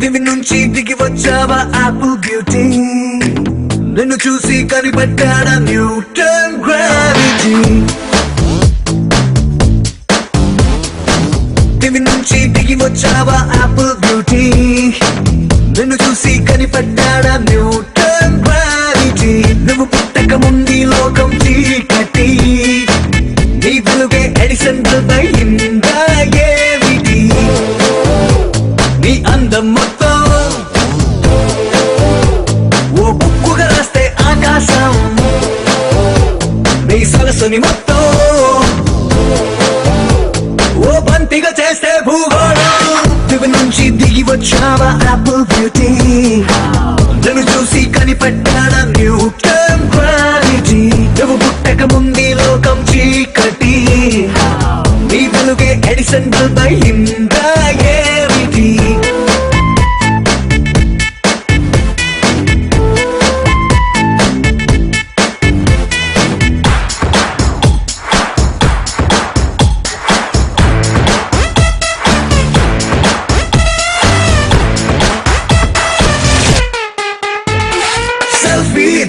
దివి నుంచి దిగి వచ్చావా యాపిల్ బ్యూటీ, నిన్ను చూసి కనిపెట్టాడా న్యూటన్ గ్రావిటీ. దివి నుంచి దిగి వచ్చావా యాపిల్ బ్యూటీ, నిన్ను చూసి కనిపెట్టాడా న్యూటన్ గ్రావిటీ. నువ్వు పుట్టక ముందు లోకం చీకటి, నీ వెలుగే ఎడిసన్ బల్బ్ అయిందా ఏమిటి. నీ అందం మొత్తం ఓ బుక్కుగా రాస్తే ఆకాశం, నీ సరస్సుని మొత్తం ఓ బంతిగా చేస్తే భూగోళం. దివి నుంచి దిగి వచ్చావా యాపిల్ బ్యూటీ, నన్ను చూసి కనిపెట్టాడా న్యూటన్ గ్రావిటీ. నువ్వు పుట్టక ముందు లోకం చీకటి, నీ వెలుగే ఎడిసన్ బల్బ్ అయిందా ఏమిటి.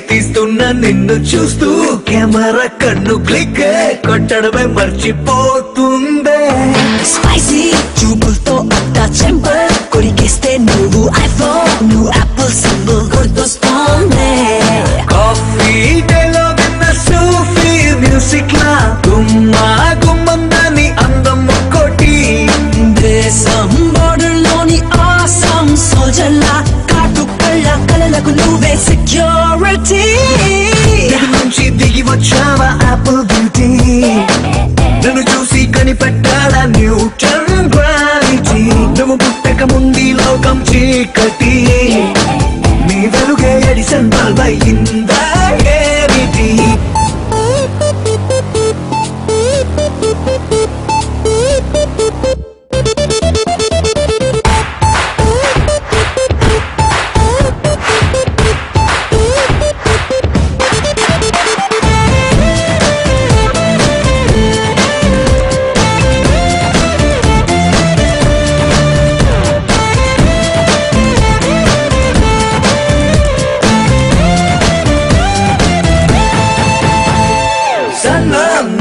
తీస్తున్నా నిన్ను చూస్తూ కెమెరా కన్ను క్లిక్ కొట్టడమే మర్చిపోతుందే. స్పైసీ చూపులతో అట్టా చెంపర్ కొరికేస్తే నువ్వు ఐఫోన్, నువ్వు యాపిల్ సింబల్ గుర్తొస్తోందే. కాఫీ డేలో విన్న సూఫీ మ్యూజిక్ లా గుమ్మా గుమ్మందని అందం ఒక్కోటి. దేశం బోర్డర్ లోని ఆసం సోల్జర్లా కాటు కళ్ళ కలలకు నువ్వే సెక్యూరిటీ. దిగి నుంచి దిగి వచ్చావా యాపిల్ బ్యూటీ, నన్ను చూసి కనిపెట్టాడా న్యూటన్ గ్రావిటీ. నువ్వు పుట్టక ముందు లోకం చీకటి, నీ వెలుగే ఎడిసన్ బల్బ్ అయిందా ఏమిటి.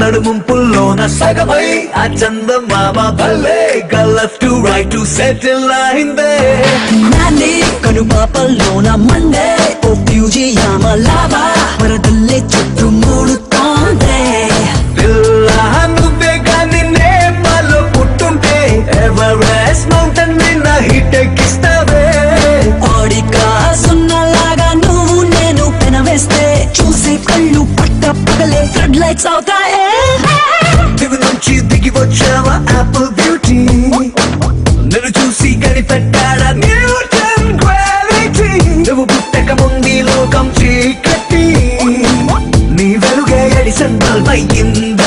నడుముంపుల్లోన సగమై ఆ చందమామ భలే left to right to settle అయిందే. నాని కనుపాపల్లోన మండే ఓ ఫ్యూజియామ లావా వరదల్లే చుట్టూ మూడుతోందే. పిల్ల నువ్వే గాని నేపాల్లో పుట్టుంటే ఎవరెస్ట్ మౌంటైన్ నిన్న హిట్ ఎక్కిస్తావే. ఓడికా సున్నలాగా నువ్వు నేను పెనవేస్తే చూసే కళ్ళు పట్ట పగలే ఫ్లడ్ లైట్స్ అవుతాయే. దివి నుంచి దిగి వచ్చావా యాపిల్ బ్యూటీ, నన్ను చూసి కనిపెట్టాడా న్యూటన్ గ్రావిటీ. నువ్వు పుట్టక ముందు లోకం చీకటి, నీ వెలుగే ఎడిసన్ బల్బ్ అయిందా